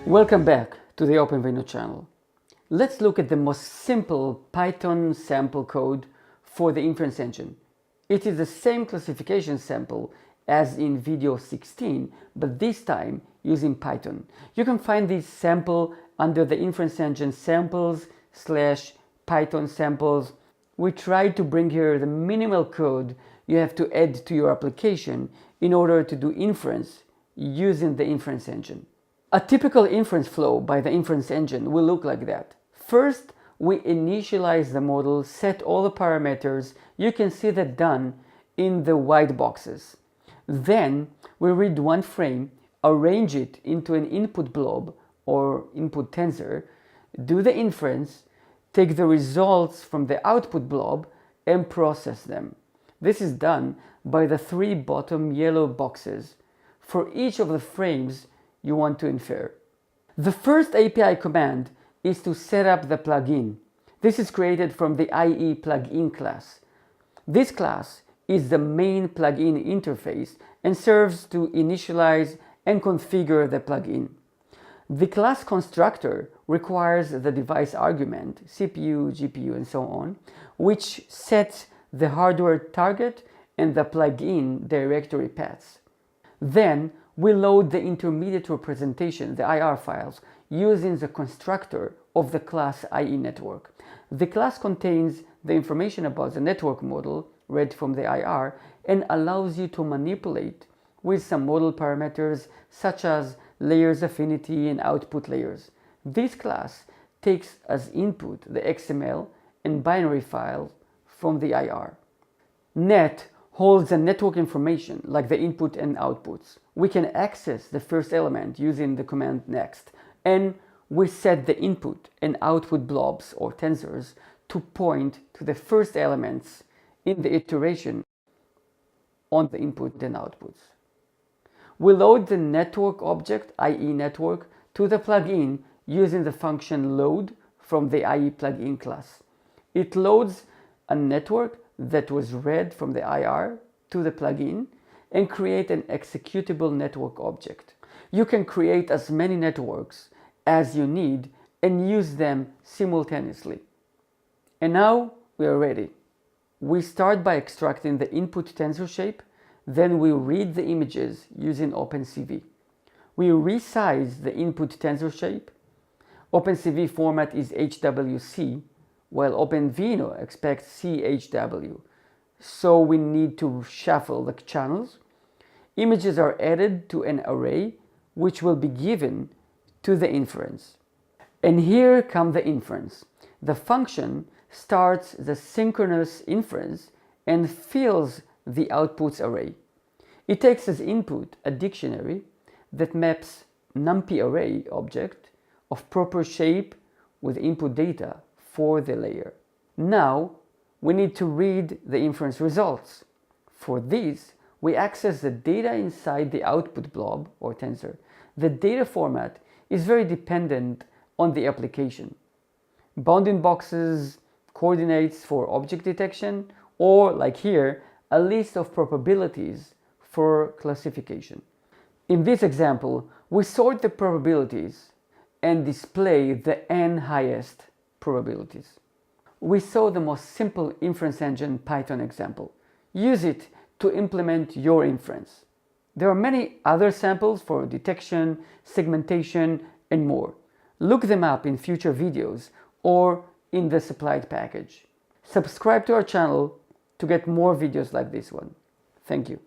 Welcome back to the OpenVINO channel. Let's look at the most simple Python sample code for the inference engine. It is the same classification sample as in video 16, but this time using Python. You can find this sample under the inference engine samples/Python samples. We tried to bring here the minimal code you have to add to your application in order to do inference using the inference engine. A typical inference flow by the inference engine will look like that. First, we initialize the model, set all the parameters. You can see that done in the white boxes. Then we read one frame, arrange it into an input blob or input tensor, do the inference, take the results from the output blob and process them. This is done by the three bottom yellow boxes for each of the frames you want to infer. The first API command is to set up the plugin. This is created from the IE plugin class. This class is the main plugin interface and serves to initialize and configure the plugin. The class constructor requires the device argument, CPU, GPU, and so on, which sets the hardware target and the plugin directory paths. Then we load the intermediate representation, the IR files, using the constructor of the class IE network. The class contains the information about the network model read from the IR and allows you to manipulate with some model parameters such as layers affinity and output layers. This class takes as input the XML and binary files from the IR. Net holds the network information like the input and outputs. We can access the first element using the command next, and we set the input and output blobs or tensors to point to the first elements in the iteration on the input and outputs. We load the network object, IE network, to the plugin using the function load from the IE plugin class. It loads a network that was read from the IR to the plugin and create an executable network object. You can create as many networks as you need and use them simultaneously. And now we are ready. We start by extracting the input tensor shape, then we read the images using OpenCV. We resize the input tensor shape. OpenCV format is HWC, while OpenVINO expects CHW. So we need to shuffle the channels. Images are added to an array which will be given to the inference. And here comes the inference. The function starts the synchronous inference and fills the outputs array. It takes as input a dictionary that maps numpy array object of proper shape with input data for the layer. Now we need to read the inference results. For this, we access the data inside the output blob or tensor. The data format is very dependent on the application. Bounding boxes, coordinates for object detection, or like here, a list of probabilities for classification. In this example, we sort the probabilities and display the n highest probabilities. We saw the most simple inference engine Python example. Use it to implement your inference. There are many other samples for detection, segmentation, and more. Look them up in future videos or in the supplied package. Subscribe to our channel to get more videos like this one. Thank you.